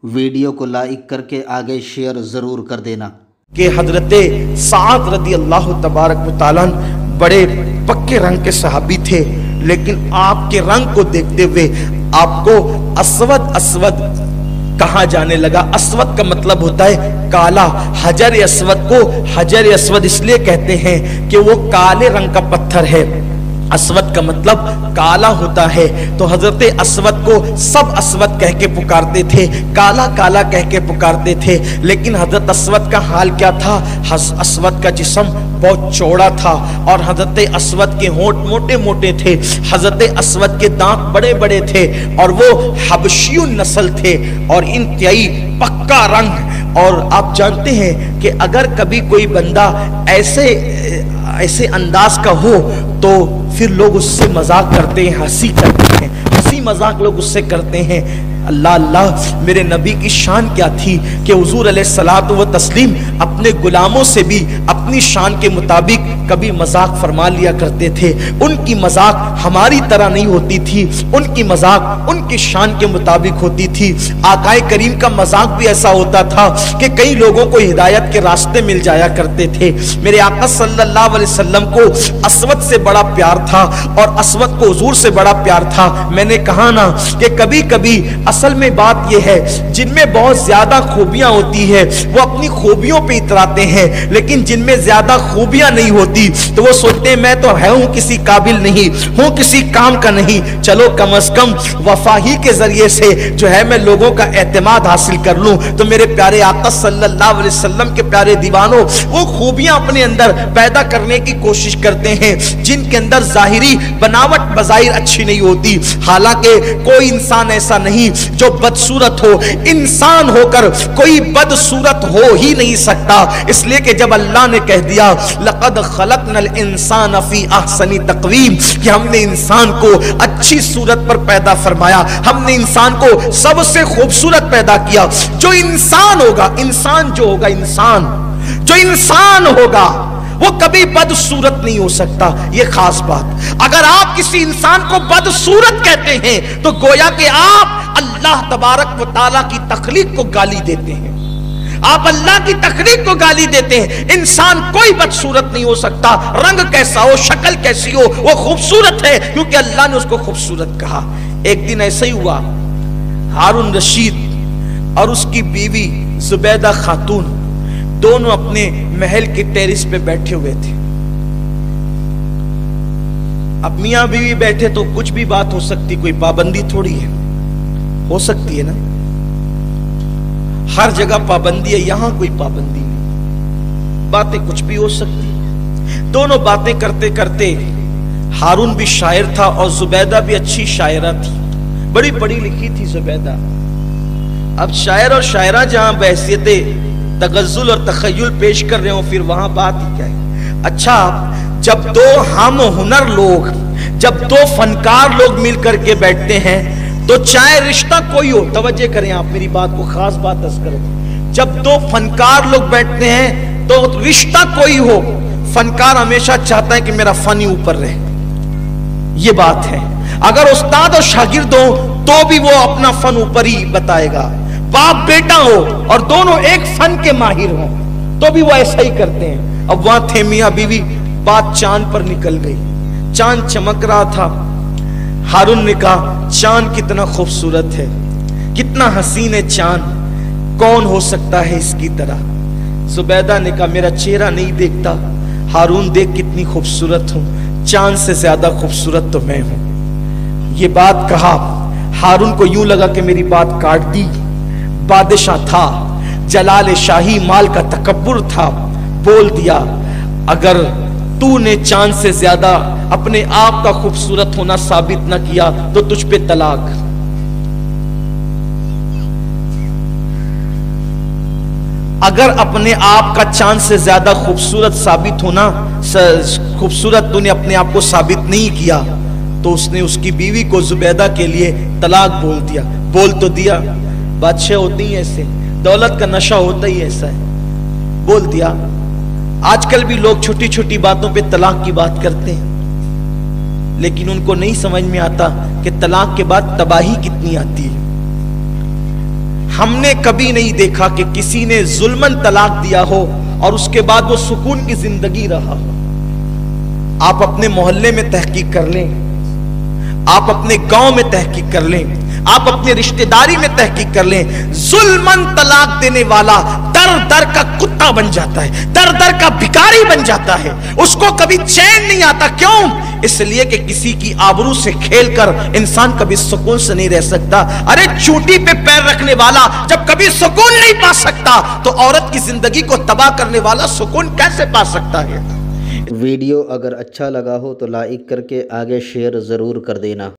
Video کو like کر کے آگے شیئر ضرور کر دینا کہ حضرت سعد رضی اللہ تبارک و تعالیٰ بڑے پکے رنگ کے صحابی تھے، لیکن آپ کے رنگ کو دیکھتے ہوئے آپ کو اسود اسود کہا جانے لگا۔ اسود کا مطلب ہوتا ہے کالا۔ حجر اسود کو حجر اسود اس لیے کہتے ہیں کہ وہ کالے رنگ کا پتھر ہے، اسود کا مطلب کالا ہوتا ہے۔ تو حضرت اسود کو سب اسود کہہ کے پکارتے تھے، کالا کالا کہہ کے پکارتے تھے، لیکن حضرت اسود کا حال کیا تھا؟ اسود کا جسم بہت چوڑا تھا اور حضرت اسود کے ہونٹ موٹے موٹے تھے، حضرت اسود کے دانت بڑے بڑے تھے، اور وہ حبشی نسل تھے اور انتہائی پکا رنگ۔ اور آپ جانتے ہیں کہ اگر کبھی کوئی بندہ ایسے انداز کا ہو تو پھر لوگ اس سے مذاق کرتے ہیں، ہنسی کرتے ہیں، ہنسی مذاق لوگ اس سے کرتے ہیں۔ اللہ اللہ، میرے نبی کی شان کیا تھی کہ حضور علیہ الصلوۃ والتسلیم اپنے غلاموں سے بھی اپنی شان کے مطابق کبھی مذاق فرما لیا کرتے تھے۔ ان کی مذاق ہماری طرح نہیں ہوتی تھی، ان کی مذاق ان کی شان کے مطابق ہوتی تھی۔ آقائے کریم کا مذاق بھی ایسا ہوتا تھا کہ کئی لوگوں کو ہدایت کے راستے مل جایا کرتے تھے۔ میرے آقا صلی اللہ علیہ وسلم کو اسود سے بڑا پیار تھا اور اسود کو حضور سے بڑا پیار تھا۔ میں نے کہا نا کہ کبھی کبھی اصل میں بات یہ ہے، جن میں بہت زیادہ خوبیاں ہوتی ہے وہ اپنی خوبیوں پہ اتراتے ہیں، لیکن جن میں زیادہ خوبیاں نہیں ہوتی تو وہ سوچتے ہیں میں تو ہوں کسی قابل نہیں، ہوں کسی کام کا نہیں، چلو کم از کم وفا ہی کے ذریعے سے جو ہے میں لوگوں کا اعتماد حاصل کر لوں۔ تو میرے پیارے آقا صلی اللہ علیہ وسلم کے پیارے دیوانوں، وہ خوبیاں اپنے اندر پیدا کرنے کی کوشش کرتے ہیں جن کے اندر ظاہری بناوٹ بظاہر اچھی نہیں ہوتی، حالانکہ کوئی انسان ایسا نہیں جو بدصورت ہو۔ انسان ہو کر کوئی بدصورت ہو ہی نہیں سکتا، اس لیے کہ جب اللہ نے کہہ دیا لقد خلقنا الانسان فی احسن تقویم، کہ ہم نے انسان کو اچھی صورت پر پیدا فرمایا، ہم نے انسان کو سب سے خوبصورت پیدا کیا۔ جو انسان ہوگا، انسان جو ہوگا، جو انسان ہوگا وہ کبھی بدصورت نہیں ہو سکتا۔ یہ خاص بات، اگر آپ کسی انسان کو بدصورت کہتے ہیں تو گویا کہ آپ اللہ تبارک و تعالیٰ کی تخلیق کو گالی دیتے ہیں، آپ اللہ کی تخلیق کو گالی دیتے ہیں۔ انسان کوئی بدصورت نہیں ہو سکتا، رنگ کیسا ہو، شکل کیسی ہو، وہ خوبصورت ہے کیونکہ اللہ نے اس کو خوبصورت کہا۔ ایک دن ایسا ہی ہوا، ہارون رشید اور اس کی بیوی زبیدہ خاتون دونوں اپنے محل کے ٹیرس پہ بیٹھے ہوئے تھے۔ اب میاں بیوی بیٹھے تو کچھ بھی بات ہو سکتی، کوئی پابندی تھوڑی ہے، ہو سکتی ہے نا، ہر جگہ پابندی ہے، یہاں کوئی پابندی نہیں، باتیں کچھ بھی ہو سکتی۔ دونوں باتیں کرتے کرتے، ہارون بھی شاعر تھا اور زبیدہ بھی اچھی شاعرہ تھی، بڑی پڑھی لکھی تھی زبیدہ۔ اب شاعر اور شاعرہ جہاں بحیثیت تغزل اور تخیل پیش کر رہے ہوں، پھر وہاں بات ہی کیا ہے۔ اچھا، جب دو ہم ہنر لوگ، جب دو فنکار لوگ مل کر کے بیٹھتے ہیں تو چاہے رشتہ کوئی ہو، توجہ کریں آپ میری بات کو، خاص بات عرض کریں، جب دو فنکار لوگ بیٹھتے ہیں تو رشتہ کوئی ہو، فنکار ہمیشہ چاہتا ہے کہ میرا فن ہی اوپر رہے، یہ بات ہے۔ اگر استاد اور شاگرد ہو تو بھی وہ اپنا فن اوپر ہی بتائے گا، باپ بیٹا ہو اور دونوں ایک فن کے ماہر ہوں تو بھی وہ ایسا ہی کرتے ہیں۔ اب وہاں تھے میاں بیوی، بات چاند پر نکل گئی، چاند چمک رہا تھا۔ ہارون نے کہا چاند کتنا خوبصورت ہے، کتنا حسین ہے چاند، کون ہو سکتا ہے اس کی طرح؟ زبیدہ نے کہا میرا چہرہ نہیں دیکھتا، ہارون دیکھ کتنی خوبصورت ہوں، چاند سے زیادہ خوبصورت تو میں ہوں۔ یہ بات کہا، ہارون کو یوں لگا کہ میری بات کاٹ دی، بادشاہ تھا، جلال شاہی، مال کا تکبر تھا، بول دیا اگر تو نے چاند سے زیادہ اپنے آپ کا خوبصورت ہونا ثابت نہ کیا تو تجھ پہ طلاق۔ اگر اپنے آپ کا چاند سے زیادہ خوبصورت ثابت ہونا، خوبصورت تو نے اپنے آپ کو ثابت نہیں کیا، تو اس نے اس کی بیوی کو زبیدہ کے لیے طلاق بول دیا۔ بول تو دیا، بادشاہ ہوتے ہی ایسے، دولت کا نشہ ہوتا ہی ایسا ہے، بول دیا۔ آج کل بھی لوگ چھوٹی چھوٹی باتوں پہ طلاق کی بات کرتے ہیں، لیکن ان کو نہیں سمجھ میں آتا کہ طلاق کے بعد تباہی کتنی آتی ہے۔ ہم نے کبھی نہیں دیکھا کہ کسی نے ظلمن طلاق دیا ہو اور اس کے بعد وہ سکون کی زندگی رہا ہو۔ آپ اپنے محلے میں تحقیق کر لیں، آپ اپنے گاؤں میں تحقیق کر لیں، آپ اپنے رشتہ داری میں تحقیق کر لیں، ظلمن طلاق دینے والا در در کا کتا بن جاتا ہے، در در کا بھکاری بن جاتا ہے، اس کو کبھی چین نہیں آتا۔ کیوں؟ اس لیے کہ کسی کی آبرو سے کھیل کر انسان کبھی سکون سے نہیں رہ سکتا۔ ارے چوٹی پہ پیر رکھنے والا جب کبھی سکون نہیں پا سکتا تو عورت کی زندگی کو تباہ کرنے والا سکون کیسے پا سکتا ہے؟ ویڈیو اگر اچھا لگا ہو تو لائک کر کے آگے شیئر ضرور کر دینا۔